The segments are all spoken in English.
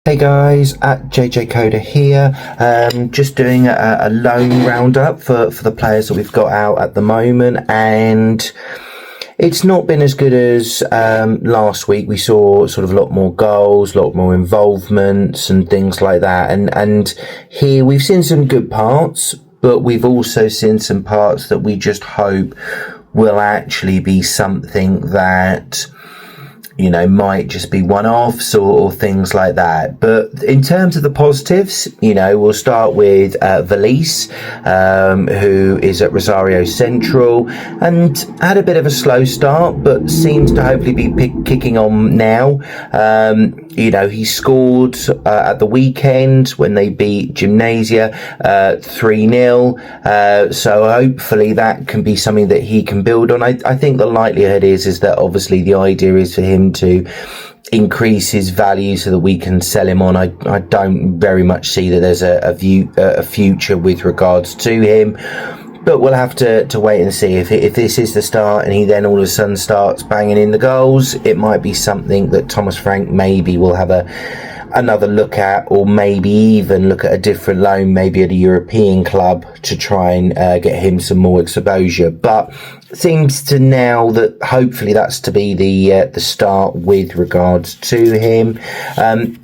Hey guys, at JJ Coda here, just doing a loan roundup for the players that we've got out at the moment, and it's not been as good as last week. We saw sort of a lot more goals, a lot more involvements and things like that, and here we've seen some good parts, but we've also seen some parts that we just hope will actually be something that, you know, might just be one-offs or things like that. But in terms of the positives, you know, we'll start with Valise, who is at Rosario Central and had a bit of a slow start, but seems to hopefully be kicking on now. You know, he scored at the weekend when they beat Gymnasia 3-0. So hopefully that can be something that he can build on. I think the likelihood is that obviously the idea is for him to increase his value so that we can sell him on. I don't very much see that there's a future with regards to him. But we'll have to wait and see. If this is the start and he then all of a sudden starts banging in the goals, it might be something that Thomas Frank maybe will have another look at, or maybe even look at a different loan, maybe at a European club, to try and get him some more exposure. But seems to now that hopefully that's to be the start with regards to him.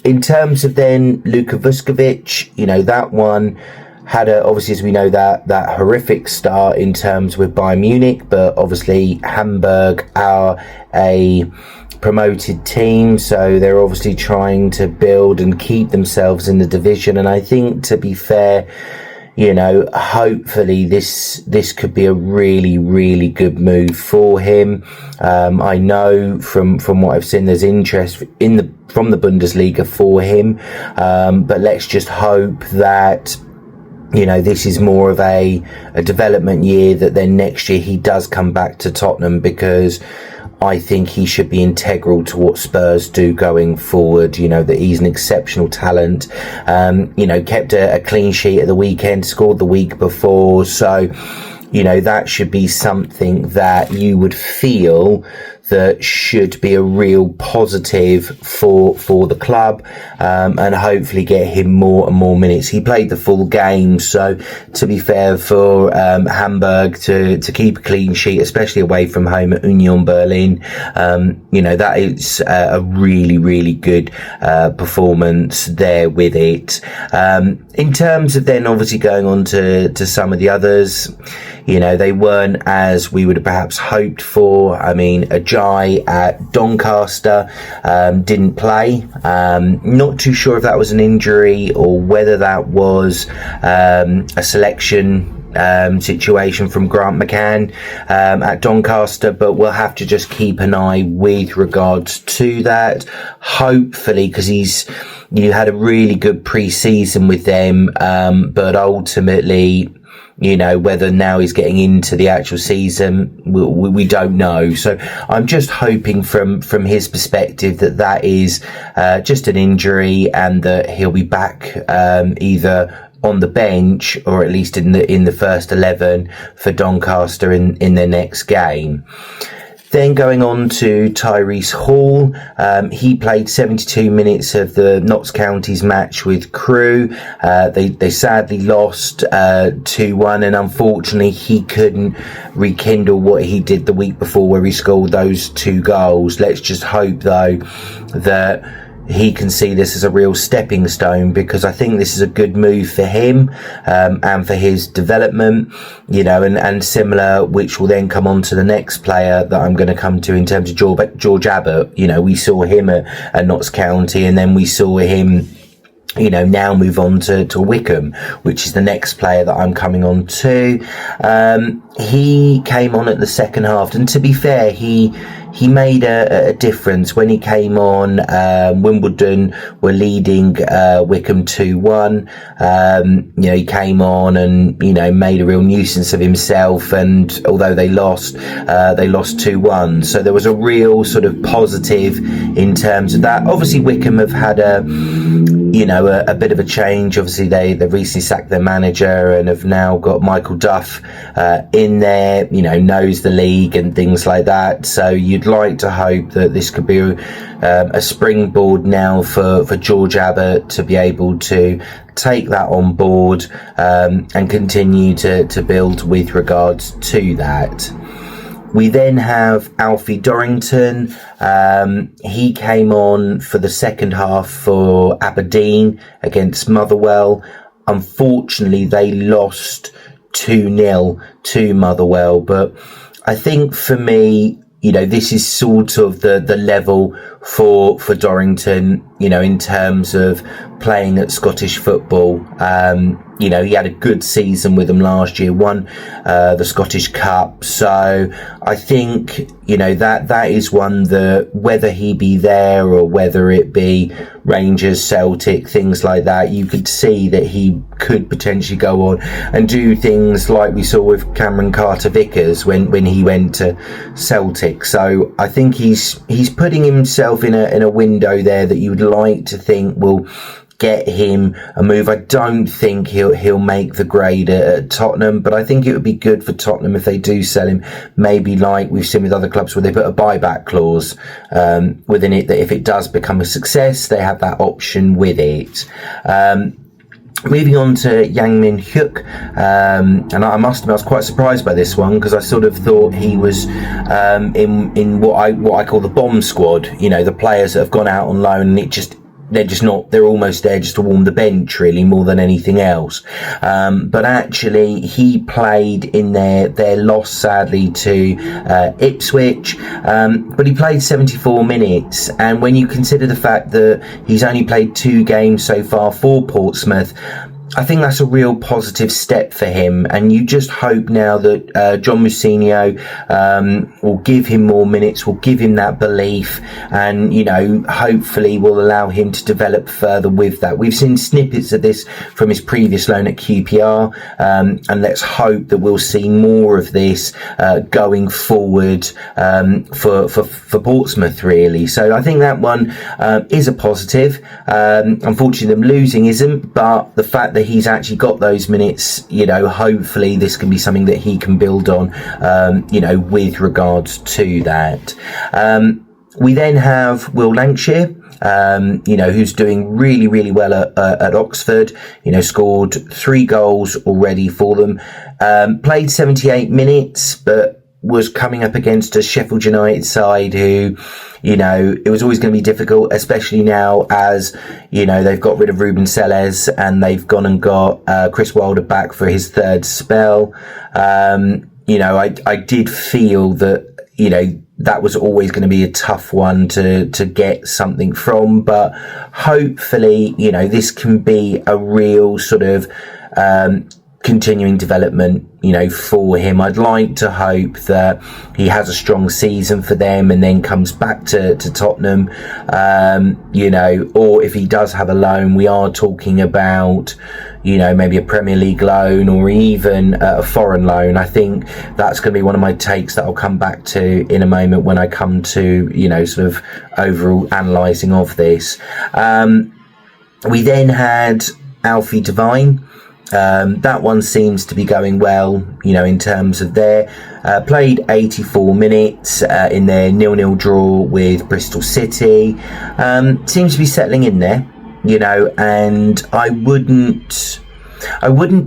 In terms of then Luka Vuskovic, you know, that one had obviously, as we know, that horrific start in terms with Bayern Munich, but obviously Hamburg are a promoted team, so they're obviously trying to build and keep themselves in the division. And I think, to be fair, you know, hopefully this could be a really, really good move for him. I know from what I've seen, there's interest from the Bundesliga for him, but let's just hope that, you know, this is more of a development year, that then next year he does come back to Tottenham, because I think he should be integral to what Spurs do going forward. You know, that he's an exceptional talent. You know, kept a clean sheet at the weekend, scored the week before. So, you know, that should be something that you would feel that should be a real positive for the club, and hopefully get him more and more minutes. He played the full game, so to be fair, for Hamburg to keep a clean sheet, especially away from home at Union Berlin, you know, that is a really, really good performance there with it. In terms of then obviously going on to some of the others, you know, they weren't as we would have perhaps hoped for. I mean, Ajay at Doncaster didn't play. Not too sure if that was an injury or whether that was a selection situation from Grant McCann at Doncaster, but we'll have to just keep an eye with regards to that. Hopefully, because you had a really good pre-season with them, but ultimately, you know, whether now he's getting into the actual season, we don't know. So I'm just hoping from his perspective that is just an injury, and that he'll be back either on the bench or at least in the first 11 for Doncaster in their next game. Then going on to Tyrese Hall, he played 72 minutes of the Notts County's match with Crewe. They sadly lost 2-1, and unfortunately he couldn't rekindle what he did the week before, where he scored those 2 goals. Let's just hope though that he can see this as a real stepping stone, because I think this is a good move for him, and for his development, you know, and similar, which will then come on to the next player that I'm going to come to in terms of George Abbott. You know, we saw him at Notts County, and then we saw him, you know, now move on to Wickham, which is the next player that I'm coming on to. He came on at the second half, and to be fair, he made a difference when he came on. Wimbledon were leading Wickham 2-1. You know, he came on and, you know, made a real nuisance of himself, and although they lost 2-1. So there was a real sort of positive in terms of that. Obviously Wickham have had a bit of a change. Obviously they recently sacked their manager and have now got Michael Duff in there, you know, knows the league and things like that. So you'd you'd like to hope that this could be a springboard now for George Abbott to be able to take that on board and continue to build with regards to that. We then have Alfie Dorrington. He came on for the second half for Aberdeen against Motherwell. Unfortunately, they lost 2-0 to Motherwell, but I think for me, this is sort of the level for Dorrington, in terms of playing at Scottish football. He had a good season with them last year, won the Scottish Cup. So I think, that is one that whether he be there or whether it be Rangers, Celtic, things like that, you could see that he could potentially go on and do things like we saw with Cameron Carter-Vickers when he went to Celtic. So I think he's putting himself in a window there that you would like to think will get him a move. I don't think he'll make the grade at Tottenham, but I think it would be good for Tottenham if they do sell him, maybe like we've seen with other clubs where they put a buyback clause within it, that if it does become a success, they have that option with it. Moving on to Yang Min Hyuk, and I must admit I was quite surprised by this one, because I sort of thought he was in what I call the bomb squad, the players that have gone out on loan and they're almost there just to warm the bench, really, more than anything else. But actually, he played in their loss, sadly, to Ipswich. But he played 74 minutes. And when you consider the fact that he's only played 2 games so far for Portsmouth, I think that's a real positive step for him, and you just hope now that John Mousinho will give him more minutes, will give him that belief, and hopefully will allow him to develop further with that. We've seen snippets of this from his previous loan at QPR, and let's hope that we'll see more of this going forward for Portsmouth, really. So I think that one is a positive. Unfortunately, them losing isn't, but the fact that he's actually got those minutes, hopefully this can be something that he can build on, with regards to that. We then have Will Lancashire, who's doing really, really well at Oxford, scored 3 goals already for them, played 78 minutes, but was coming up against a Sheffield United side who, it was always going to be difficult, especially now as, they've got rid of Ruben Selles and they've gone and got Chris Wilder back for his 3rd spell. I did feel that, that was always going to be a tough one to get something from, but hopefully, this can be a real sort of, continuing development, for him. I'd like to hope that he has a strong season for them and then comes back to Tottenham, or if he does have a loan, we are talking about, maybe a Premier League loan or even a foreign loan. I think that's going to be one of my takes that I'll come back to in a moment when I come to, sort of overall analysing of this. We then had Alfie Devine. That one seems to be going well, in terms of played 84 minutes in their 0-0 draw with Bristol City. Seems to be settling in there, and I wouldn't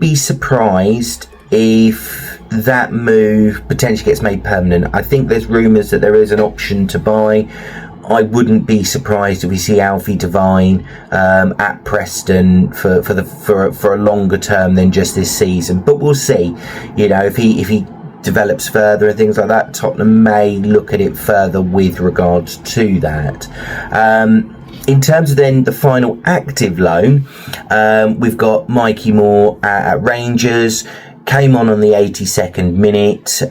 be surprised if that move potentially gets made permanent. I think there's rumours that there is an option to buy. I wouldn't be surprised if we see Alfie Devine at Preston for a longer term than just this season. But we'll see. If he develops further and things like that, Tottenham may look at it further with regards to that. In terms of then the final active loan, we've got Mikey Moore at Rangers. Came on the 82nd minute,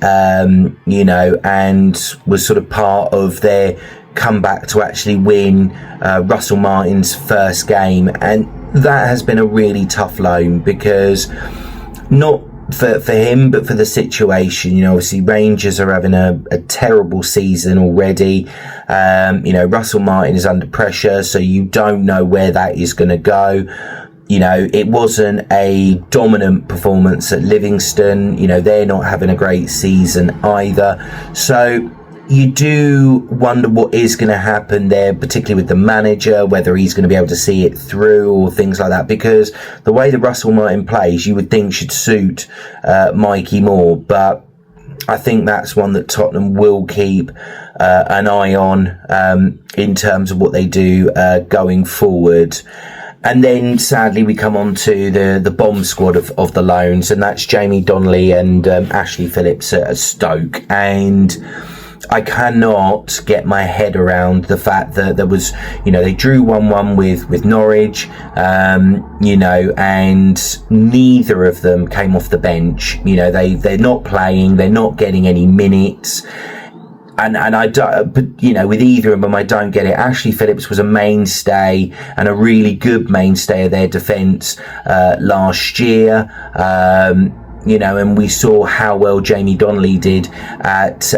and was sort of part of their comeback to actually win Russell Martin's first game. And that has been a really tough loan, because not for him, but for the situation. Obviously Rangers are having a terrible season already. Russell Martin is under pressure, so you don't know where that is going to go. It wasn't a dominant performance at Livingston. They're not having a great season either. So you do wonder what is going to happen there, particularly with the manager, whether he's going to be able to see it through or things like that, because the way that Russell Martin plays, you would think should suit Mikey more. But I think that's one that Tottenham will keep an eye on in terms of what they do going forward. And then, sadly, we come on to the bomb squad of the loans, and that's Jamie Donnelly and Ashley Phillips at Stoke. And I cannot get my head around the fact that there was, they drew 1-1 with Norwich, and neither of them came off the bench. They're not playing, they're not getting any minutes. And I don't, but with either of them, I don't get it. Ashley Phillips was a mainstay and a really good mainstay of their defence last year. And we saw how well Jamie Donnelly did at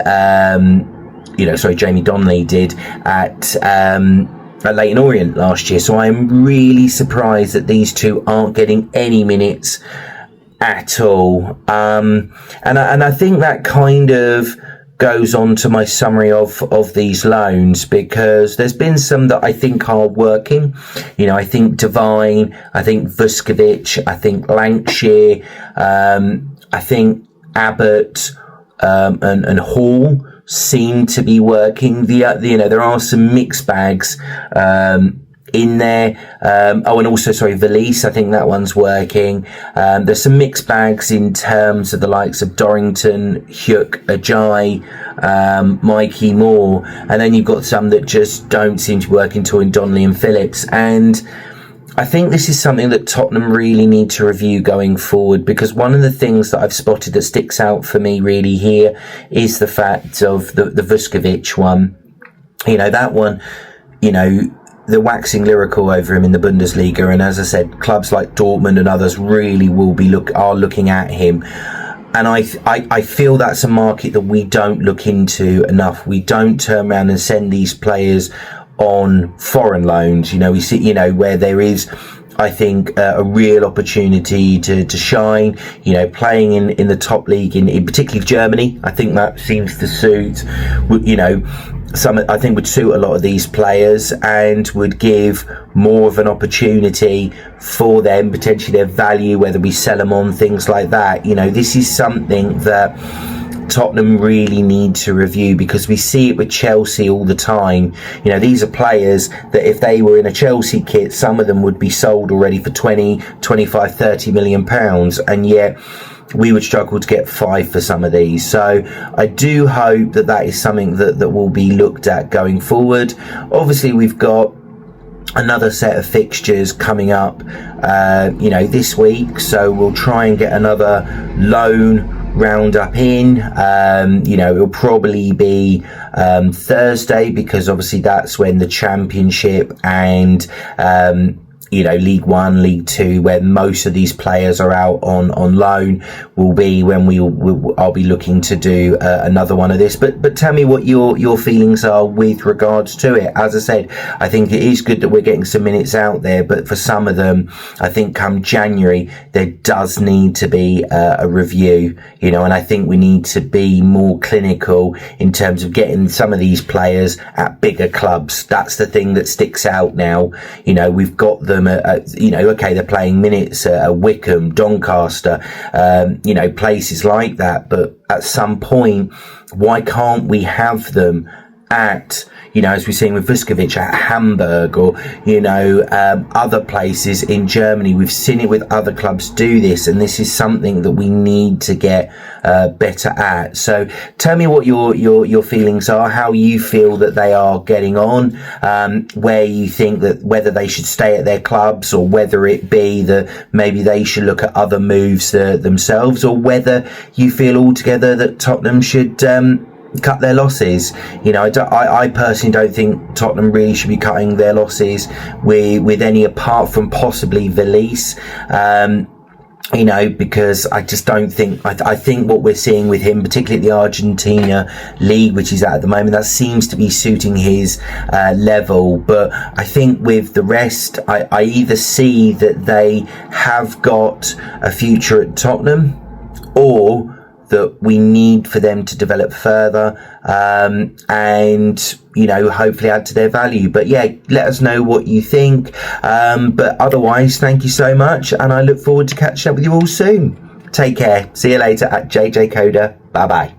Leyton Orient last year. So I'm really surprised that these two aren't getting any minutes at all. And I think that kind of goes on to my summary of these loans, because there's been some that I think are working. I think Devine, I think Vuskovic, I think Lancashire, I think Abbott and Hall seem to be working. There are some mixed bags in there. And also, Valise, I think that one's working. There's some mixed bags in terms of the likes of Dorrington, Hyuk, Ajay, Mikey Moore, and then you've got some that just don't seem to work into Donnelly and Phillips. And I think this is something that Tottenham really need to review going forward, because one of the things that I've spotted that sticks out for me really here is the fact of the Vuskovic one. That one, they're waxing lyrical over him in the Bundesliga, and as I said, clubs like Dortmund and others really are looking at him. And I feel that's a market that we don't look into enough. We don't turn around and send these players on foreign loans. We see, where there is, I think, a real opportunity to shine, playing in the top league in particularly Germany. I think that seems to suit, I think would suit a lot of these players and would give more of an opportunity for them, potentially their value, whether we sell them on, things like that. This is something that Tottenham really need to review, because we see it with Chelsea all the time. These are players that if they were in a Chelsea kit, some of them would be sold already for 20, 25, 30 million pounds, and yet we would struggle to get 5 for some of these. So I do hope that is something that will be looked at going forward. Obviously, we've got another set of fixtures coming up, this week. So we'll try and get another loan roundup in. It'll probably be Thursday, because obviously that's when the Championship and League One, League Two, where most of these players are out on loan, will be when I'll be looking to do another one of this. But tell me what your feelings are with regards to it. As I said, I think it is good that we're getting some minutes out there, but for some of them, I think come January there does need to be a review, and I think we need to be more clinical in terms of getting some of these players at bigger clubs. That's the thing that sticks out now. We've got them okay, they're playing minutes at Wickham, Doncaster, places like that, but at some point, why can't we have them at, as we're seeing with Vuskovic, at Hamburg, or, other places in Germany? We've seen it with other clubs do this, and this is something that we need to get better at. So tell me what your feelings are, how you feel that they are getting on, where you think that whether they should stay at their clubs, or whether it be that maybe they should look at other moves themselves, or whether you feel altogether that Tottenham should cut their losses. I personally don't think Tottenham really should be cutting their losses with any, apart from possibly Valise, because I just don't think, I think what we're seeing with him, particularly at the Argentina league, which he's at the moment, that seems to be suiting his level. But I think with the rest, I either see that they have got a future at Tottenham, or that we need for them to develop further, and, you know, hopefully add to their value. But yeah, let us know what you think. But otherwise, thank you so much, and I look forward to catching up with you all soon. Take care. See you later at JJ Coda. Bye bye.